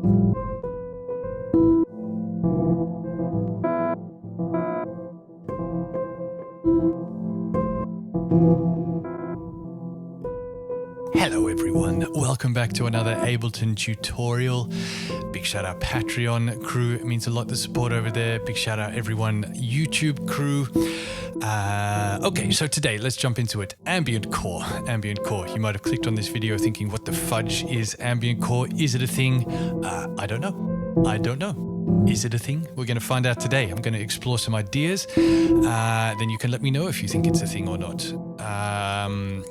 Hello everyone, welcome back to another Ableton tutorial. Big shout out Patreon crew, it means a lot, the support over there. Big shout out everyone YouTube crew. Okay, so today let's jump into it. Ambientcore. Ambientcore. You might have clicked on this video thinking, what the fudge is Ambientcore? Is it a thing? I don't know. Is it a thing? We're going to find out today. I'm going to explore some ideas. Then you can let me know if you think it's a thing or not.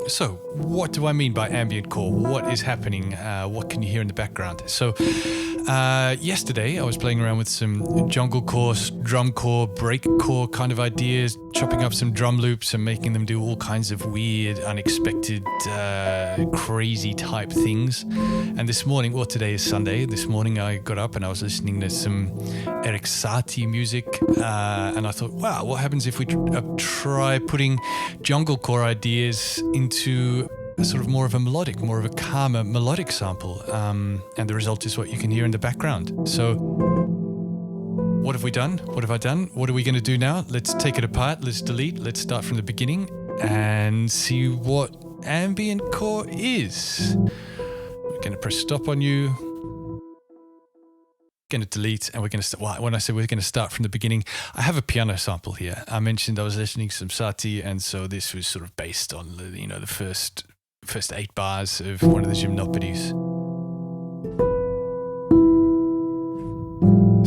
So, what do I mean by Ambientcore? What is happening? What can you hear in the background? So, yesterday I was playing around with some junglecore, drumcore, breakcore kind of ideas, chopping up some drum loops and making them do all kinds of weird, unexpected, crazy type things. And this morning, well, today is Sunday. This morning I got up and I was listening to some Eric Satie music, and I thought, wow, what happens if we try putting junglecore ideas into a sort of more of a calmer melodic sample, and the result is what you can hear in the background. So what have we done? What have I done? What are we going to do now? Let's take it apart. Let's delete. Let's start from the beginning and see what Ambientcore is. We're going to press stop on you. Going to delete, and we're going to start. Well, when I say we're going to start from the beginning, I have a piano sample here. I mentioned I was listening to some Satie, and so this was sort of based on the first 8 bars of one of the gymnopedies.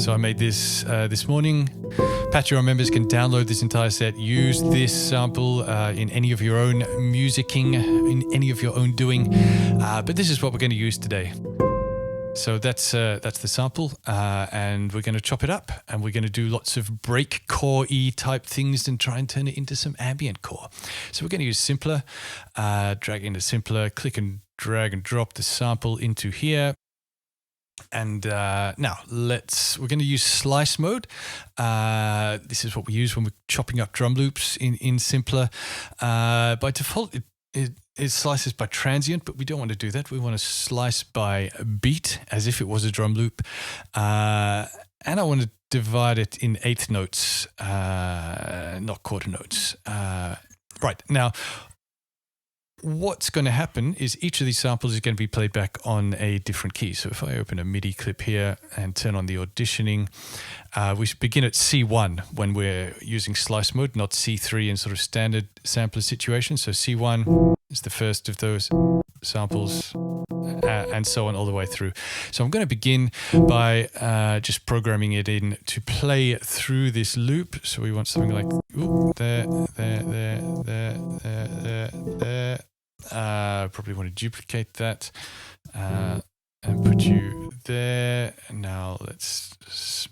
So I made this this morning. Patreon members can download this entire set, use this sample in any of your own musicking, in any of your own doing. But this is what we're going to use today. So that's the sample, and we're going to chop it up, and we're going to do lots of breakcore-y type things and try and turn it into some ambient core. So we're going to use Simpler, drag into Simpler, click and drag and drop the sample into here. And now we're going to use slice mode. This is what we use when we're chopping up drum loops in Simpler. By default, it slices by transient, but we don't want to do that. We want to slice by beat, as if it was a drum loop. And I want to divide it in 1/8 notes, not quarter notes. Right, now, what's going to happen is each of these samples is going to be played back on a different key. So if I open a MIDI clip here and turn on the auditioning, we should begin at C1 when we're using slice mode, not C3 in sort of standard sampler situation. So C1 is the first of those samples, and so on all the way through. So I'm going to begin by just programming it in to play through this loop. So we want something like there. Probably want to duplicate that and put you there. Now let's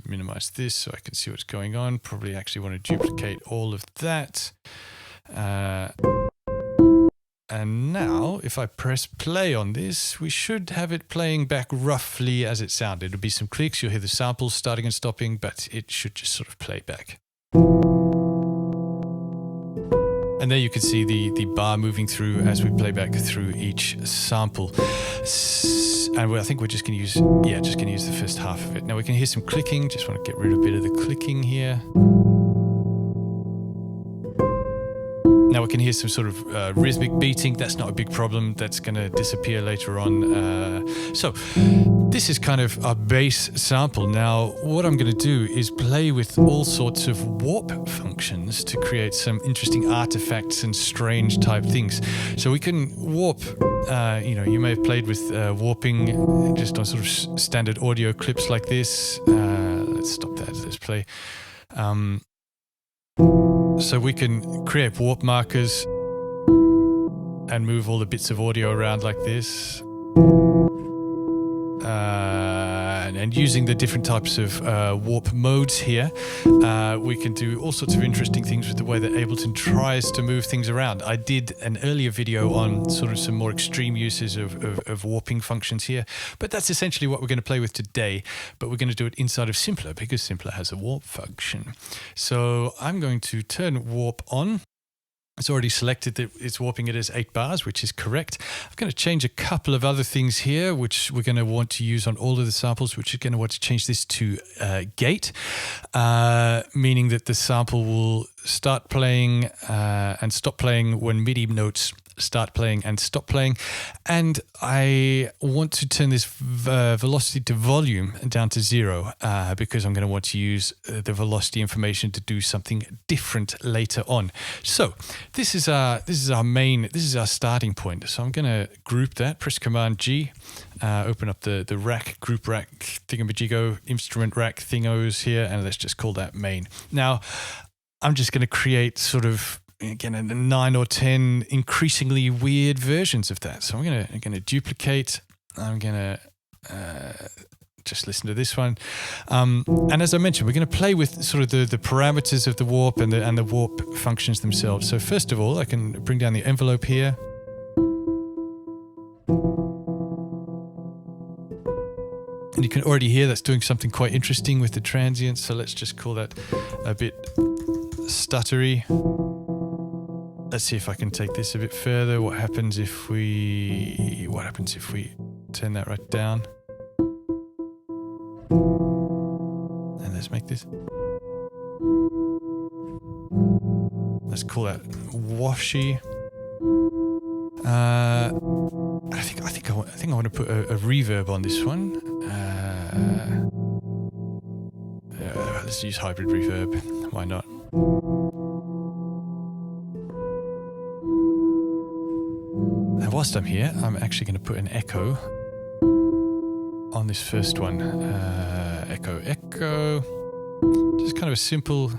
minimize this so I can see what's going on. Probably actually want to duplicate all of that. And now, if I press play on this, we should have it playing back roughly as it sounded. There'll be some clicks, you'll hear the samples starting and stopping, but it should just sort of play back. And there you can see the bar moving through as we play back through each sample. And I think we're just going to use, the first half of it. Now we can hear some clicking, just want to get rid of a bit of the clicking here. Now we can hear some sort of rhythmic beating. That's not a big problem. That's going to disappear later on. So this is kind of our base sample. Now what I'm going to do is play with all sorts of warp functions to create some interesting artifacts and strange type things. So we can warp, you may have played with warping just on sort of standard audio clips like this. Let's stop that. Let's play. So we can create warp markers and move all the bits of audio around like this. And using the different types of warp modes here, we can do all sorts of interesting things with the way that Ableton tries to move things around. I did an earlier video on sort of some more extreme uses of warping functions here, but that's essentially what we're going to play with today, but we're going to do it inside of Simpler because Simpler has a warp function. So I'm going to turn warp on. It's already selected that it's warping it as 8 bars, which is correct. I'm going to change a couple of other things here, which we're going to want to use on all of the samples, which is going to want to change this to gate, meaning that the sample will start playing and stop playing when MIDI notes start playing and stop playing. And I want to turn this velocity to volume down to 0 because I'm going to want to use the velocity information to do something different later on. So this is our starting point. So I'm going to group that, press Command G, open up the rack, group rack, thingamajigo, instrument rack thingos here, and let's just call that main. Now I'm just going to create sort of, again, 9 or 10 increasingly weird versions of that. So I'm gonna duplicate. I'm gonna just listen to this one. And as I mentioned, we're gonna play with sort of the parameters of the warp and the warp functions themselves. So first of all, I can bring down the envelope here. And you can already hear that's doing something quite interesting with the transients. So let's just call that a bit stuttery. Let's see if I can take this a bit further. What happens if we turn that right down? And let's make this. Let's call that washy. I think I want to put a reverb on this one. Let's use hybrid reverb. Why not? Now, whilst I'm here, I'm actually going to put an echo on this first one. Echo. Just kind of a simple.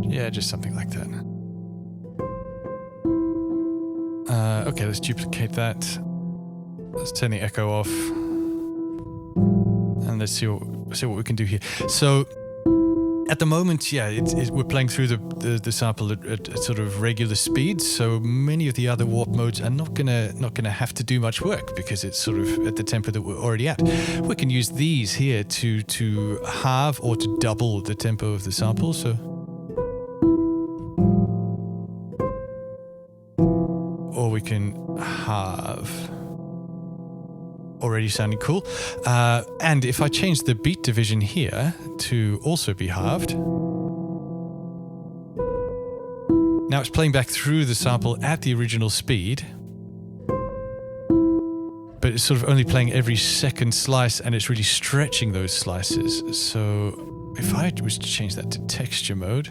Yeah, just something like that. Okay, let's duplicate that. Let's turn the echo off. And let's see what we can do here. So at the moment, yeah, we're playing through the sample at sort of regular speeds. So many of the other warp modes are not gonna have to do much work because it's sort of at the tempo that we're already at. We can use these here to halve or to double the tempo of the sample. So, or we can halve. Already sounding cool. And if I change the beat division here to also be halved, now it's playing back through the sample at the original speed, but it's sort of only playing every second slice and it's really stretching those slices. So if I was to change that to texture mode,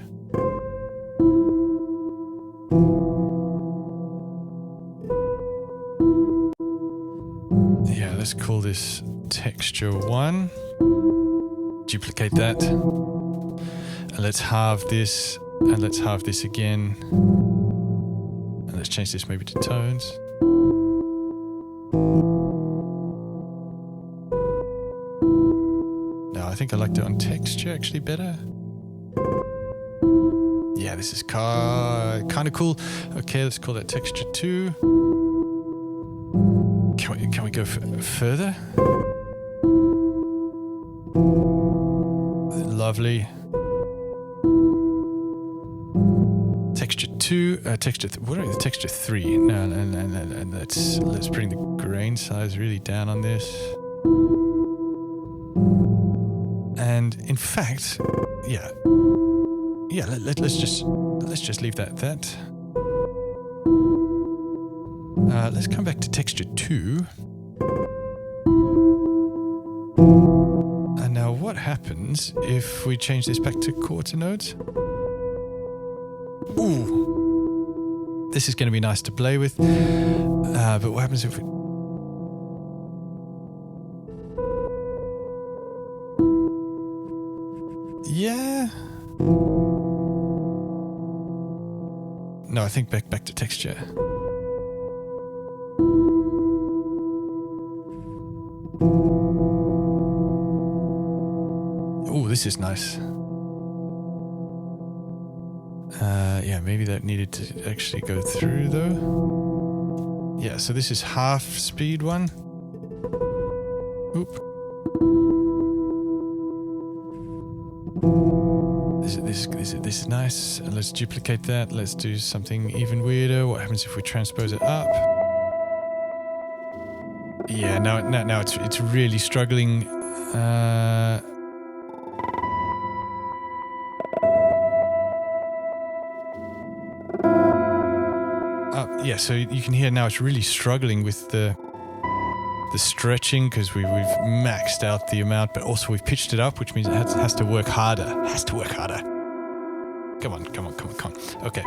let's call this texture 1. Duplicate that. And let's halve this. And let's halve this again. And let's change this maybe to tones. No, I think I liked it on texture actually better. Yeah, this is kind of cool. Okay, let's call that texture 2. Can we go further? Lovely. Texture 2, texture 3. No, let's bring the grain size really down on this. And in fact, yeah. Let's just leave that. Let's come back to texture 2. And now what happens if we change this back to quarter notes? Ooh, this is going to be nice to play with. But what happens if we... Yeah. No, I think back to texture. Oh, this is nice. Yeah, maybe that needed to actually go through though. Yeah, so this is half speed 1. Oop. This is nice. Let's duplicate that. Let's do something even weirder. What happens if we transpose it up? Yeah, now it's really struggling. Yeah, so you can hear now it's really struggling with the stretching because we've maxed out the amount, but also we've pitched it up, which means it has to work harder. Come on. Okay,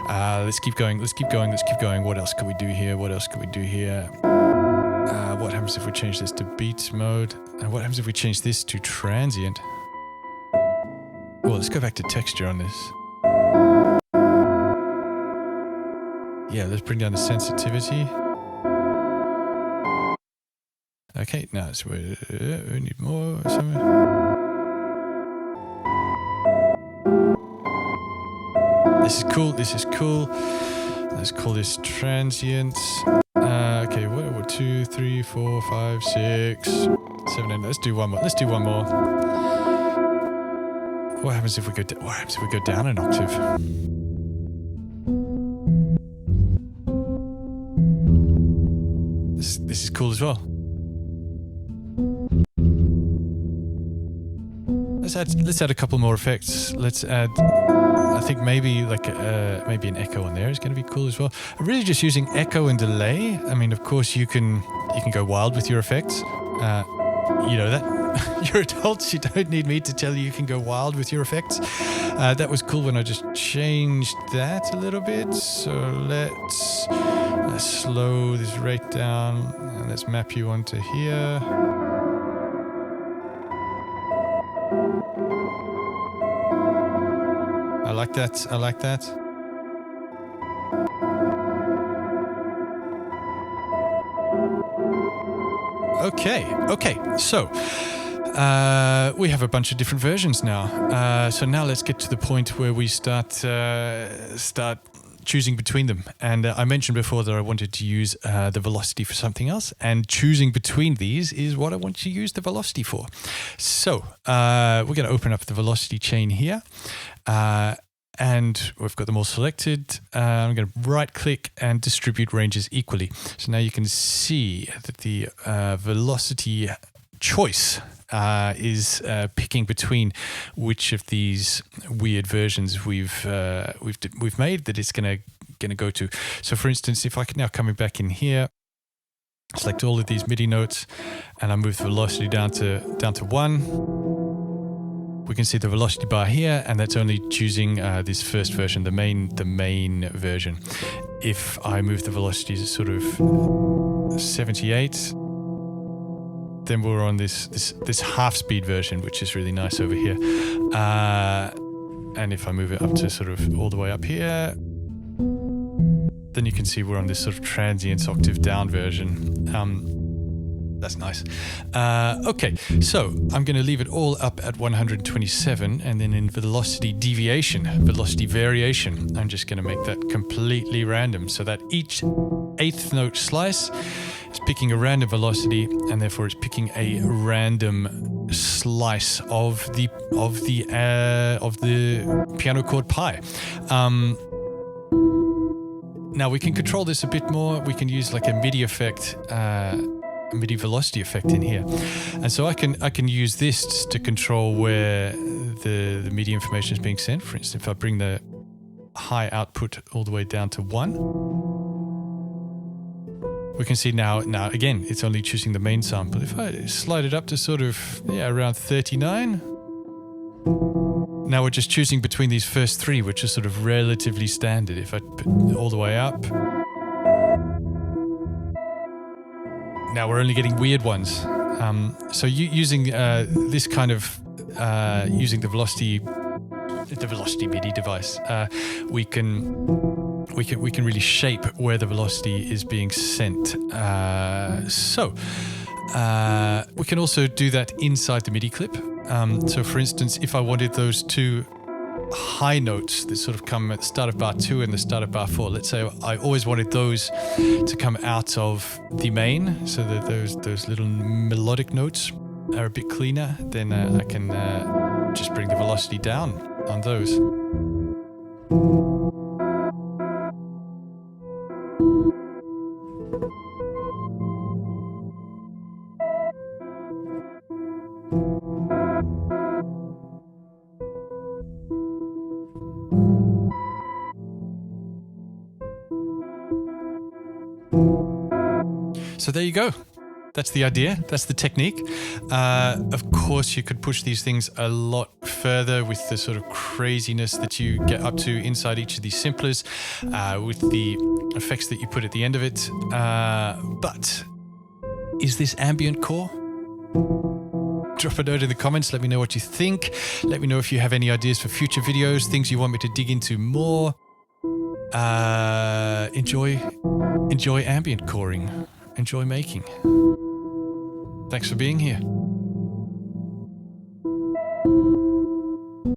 let's keep going. What else can we do here? What happens if we change this to beat mode? And what happens if we change this to transient? Well, let's go back to texture on this. Yeah, let's bring down the sensitivity. Okay, now we need more. This is cool. Let's call this transient. Okay, what, 2, 3, 4, 5, 6, 7, 8. Let's do one more. What happens if we go down an octave? This is cool as well. Let's add a couple more effects. Let's add, I think maybe maybe an echo on there is going to be cool as well. I'm really just using echo and delay. I mean, of course you can go wild with your effects. You know that. You're adults. You don't need me to tell you can go wild with your effects. That was cool when I just changed that a little bit. So let's slow this rate down and let's map you onto here. I like that. Okay. So we have a bunch of different versions now. So now let's get to the point where we start choosing between them. And I mentioned before that I wanted to use the velocity for something else, and choosing between these is what I want to use the velocity for. So we're going to open up the velocity chain here. And we've got them all selected. I'm going to right click and distribute ranges equally. So now you can see that the velocity choice is picking between which of these weird versions we've made that it's going to go to. So for instance, if I can now come back in here, select all of these MIDI notes, and I move the velocity down to 1. We can see the velocity bar here, and that's only choosing this first version, the main version. If I move the velocity to sort of 78, then we're on this half speed version, which is really nice over here. And if I move it up to sort of all the way up here, then you can see we're on this sort of transient octave down version. That's nice. Okay, so I'm going to leave it all up at 127, and then in velocity variation, I'm just going to make that completely random, so that each 8th note slice is picking a random velocity, and therefore it's picking a random slice of the piano chord pi. Now we can control this a bit more. We can use like a MIDI effect. MIDI velocity effect in here, and so I can use this to control where the MIDI information is being sent. For instance, if I bring the high output all the way down to 1, we can see now again it's only choosing the main sample. If I slide it up to sort of around 39, now we're just choosing between these first 3, which are sort of relatively standard. If I put all the way up, now we're only getting weird ones. So using this kind of using the velocity MIDI device, we can really shape where the velocity is being sent. So we can also do that inside the MIDI clip. So for instance, if I wanted those two high notes that sort of come at the start of bar 2 and the start of bar 4. Let's say I always wanted those to come out of the main, so that those little melodic notes are a bit cleaner. Then I can just bring the velocity down on those. So there you go. That's the idea. That's the technique. Of course, you could push these things a lot further with the sort of craziness that you get up to inside each of these simplers, with the effects that you put at the end of it. But is this ambient core? Drop a note in the comments. Let me know what you think. Let me know if you have any ideas for future videos, things you want me to dig into more. Enjoy ambient coring. Enjoy making. Thanks for being here.